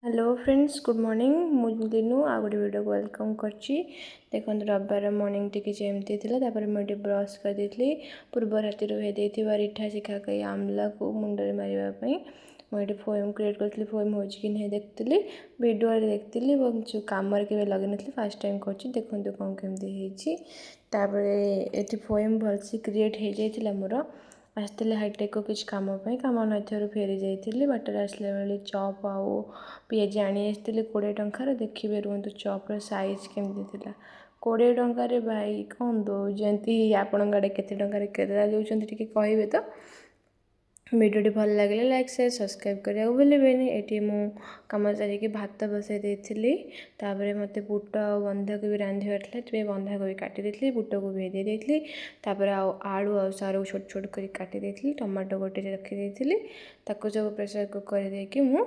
Hello friends good morning मु दिनू आ गोटे video को वेलकम करची। देखो रविवार मॉर्निंग टी एमती था मुझे ब्रश कर देती पूर्व राति भेदे रिठा शिखा कई आमला को मुंडे मारे मुझे फोम क्रिएट करी फोम हो नहीं देखती भिडियो देखती जो कम के लगे नी फास्ट टाइम कर देखो कौन कमी फोम भलसे क्रिएट हो जाता मोर आसती हाईटेक को किसी कम न फेरी जाइली बाटर आसला बेले चप आउ पिज आनी 20 टंकार देखिए रुहतु चप्र साइज केमती थी 20 टंकार भाई कौन दौरान आपण आड़े केते टंकार केला दूसरी कहे तो वीडियो भल लगे लाइक शेयर सब्सक्राइब करने को भूलें। ये कम सारिकी भात बसई देती मत बुट बंधा को भी रांधिबार था बंधा को भी काटी देती बुट को भेदे देती आलू आ सारू छोट छोट कर काटी देती टमाटो गोटे रखी सब प्रेसर कुकर देकी मु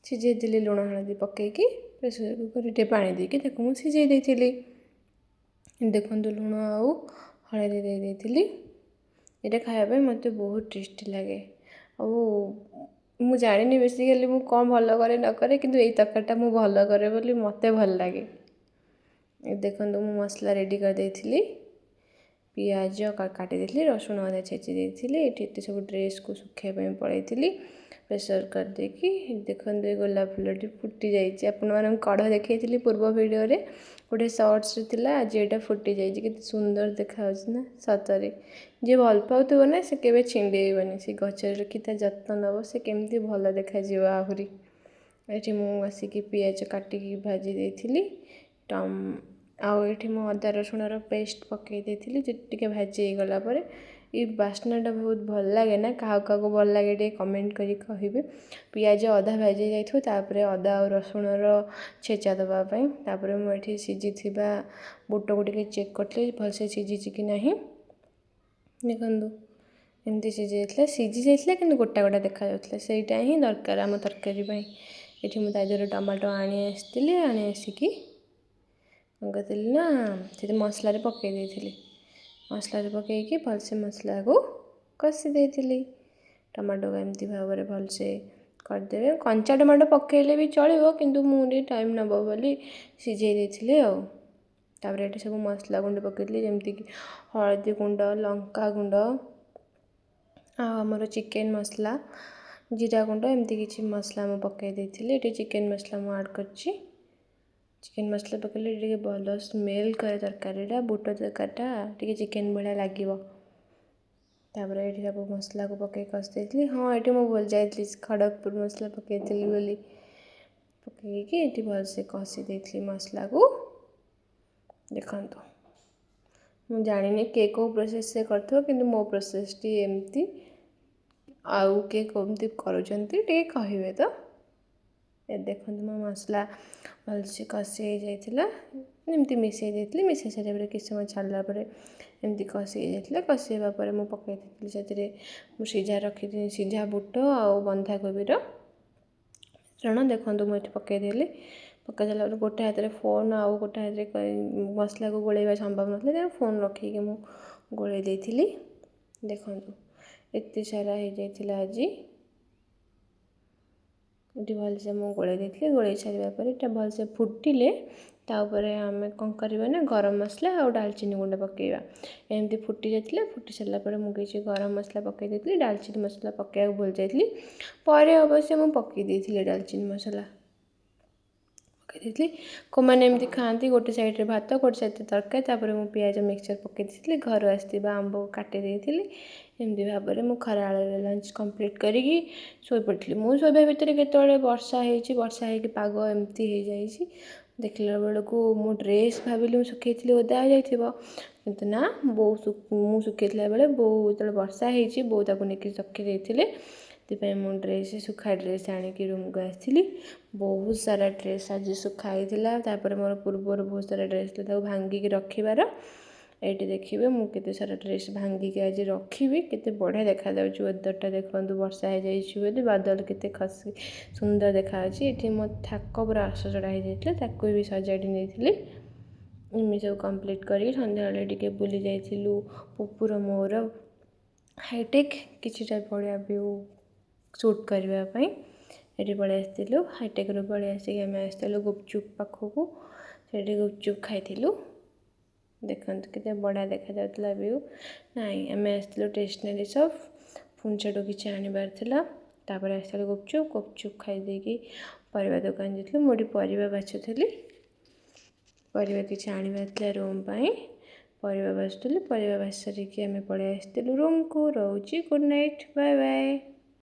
सीझे देली लुण हलदी पकईकी प्रेसर कुकर पानी देकी मुझे सीझे देती देखो लुण आउ हलदी दे देती ये खायापी मत बहुत टेस्टी लगे जानी बेसिकली मु कौन भल करे न करे किंतु यही तरकारीटा मु भल करे बोली मत भल लगे। देखो मु मसला रेडी कर देती पियाज काटी देती रसुण अदा छेची देती ये सब ड्रेस को सुखाई पड़े प्रेसर कर देकी देखो गोलाप फुलटी फुटी जाइए आपण कढ़ देखी पूर्व वीडियो रे गोटे सर्ट्स थिला आज ये फुटी जाइए कि सुंदर देखा ना सतरे जी भल पाऊब ना से केवे छिंडेबनी से गच रखी जत्न नब से केमती भल देखा आहरी ये मुसिक पियाज काटिकी भाजी देती टम आठी मु अदा रसुण पेस्ट पकई देती टे भाजी गला ये बास्नाटा बहुत भल लगे ना क्या भल लगे टे कमेंट करी कहे पियाज अधा भाजी जापर अदा और रसुण छेचा दवापाई मुझे सीझी बुट को टे चेक करी भलसे सीझी कि ना देखो एमती सीझी जाता कि गोटा गोटा देखा जाता ही दरकार आम तरकारी ये मुझे टमाटो आनी आसिकी कौन करी ना मसला पकई देती मसला पकईकी भलसे मसला को कषी देती टमाटो को एमती भाव में भलसे करदे कंचा टमाटो पकईले भी चलो किंतु मुझे टाइम नब बोली सीझे देती तापर ये सब मसला गुंड पकईली जमीक हलदी गुंड लंका गुंड आमर चिकेन मसला जीरा गुंड एमती किसी मसला मुझे पकई देती ये चिकेन मसला मुझे ऐड कर चिकेन मसला पकड़े भल स्मेल करे तरकारीटा बुट तरकारीटा टे चिकेन भाया लगे ये सब मसला को पकई कषि देती हाँ ये मुझे भूल जाइए खड़गपुर मसला पकई बोली पकईकी भलसे कषि देती मसला को देखु मुझे जानी के कौ प्रोसेस से कर मो प्रोसेस टी एमती आउ के कमती करुँचे कहे तो ये देखो मो मसला भलसे कषि जाइए एमती मिसई देती मिसई सारे किसी समय छाड़ापर एमती कषि जाइए कषिवा मुझे पकई देती से सीझा रखी सीझा बुट आ बंधाकोबी मिश्रण देखो मुझे पकईदेली पकई सारा गोटे हाथ में फोन आउ गोटे हाथ में मसला को गोलेवा संभव ना फोन रखी गोले देती देखो एत सारा हो जाता आज ये भलसे मुझे गोले देती गोले सारापर भलसे फुटिले तापर आम कौन करवा ना गरम मसला और डालचीनी गुंड पकईवा एमती फुटी जाता फुटी सारापर मुझे गरम मसला पकई देती डालचीनी मसला पकड़ा भूल जाइली अवश्य मुझे पकई देती डालचीनी मसला पकई मैंने एमती खाती गोटे साइड भात गोटे साइड तरकारी मुझे पियाज मिक्सचर पकई देती घर आसवा आंब काटी देती एमती भाव में मुझे खरा लंच कंप्लीट करी शोपड़ी मुझे शोबा भितर के वर्षा वर्षा हो पाग एमती हो जाए देखला बेलू मो ड्रेस भाविली सुखी ओदा हो जाइए ना बो मुझे सुखी बेले बो जो वर्षा हो बो नहीं रखी देते मो ड्रेस सुखा ड्रेस आणिकी रूम को आसती बहुत सारा ड्रेस आज सुखाई मोर पूर्वर बहुत सारा ड्रेस भांगिकी रखिबार ये देखिए मुझे सारा ड्रेस भांगिकी आज रखी के बढ़िया देखा वेदरटा देखो वर्षा हो जाए बादल के खसी सुंदर देखा ये मो थाक पूरा असजड़ा हो जाता भी सजाड़ी नहीं सब कम्प्लीट कर सन्ध्या टे बुली जाइलु पुपुर मोर हाईटेक किसी बढ़िया व्यू शूट करने ଏଠି ପଳେଇ ଆସିଥିଲୁ ହାଇଟେକ୍ରୁ ପଳେଇ ଆସିକି ଆମେ ଆସିଥିଲୁ ଗୁପଚୁପ୍ ପାଖକୁ। ସେଠି ଗୁପଚୁପ୍ ଖାଇଥିଲୁ। ଦେଖନ୍ତୁ କେତେ ବଢ଼ିଆ ଦେଖାଯାଉଥିଲା ଭିଉ। ନାଇଁ ଆମେ ଆସିଥିଲୁ ଷ୍ଟେସନାରୀ ସପ୍, ପୁଣି ସେଠୁ କିଛି ଆଣିବାର ଥିଲା। ତାପରେ ଆସିଥିଲୁ ଗୁପଚୁପ୍ ଖାଇଦେଇକି ପରିବା ଦୋକାନ ଯାଇଥିଲୁ। ମୁଁ ଏଠି ପରିବା ବାଛୁଥିଲି, ପରିବା କିଛି ଆଣିବାର ଥିଲା ରୁମ୍ ପାଇଁ। ପରିବା ବାଛୁଥିଲି, ପରିବା ବାଛି ସାରିକି ଆମେ ପଳେଇ ଆସିଥିଲୁ ରୁମ୍କୁ। ରହୁଛି, ଗୁଡ଼୍ ନାଇଟ୍, ବାଏ ବାଏ।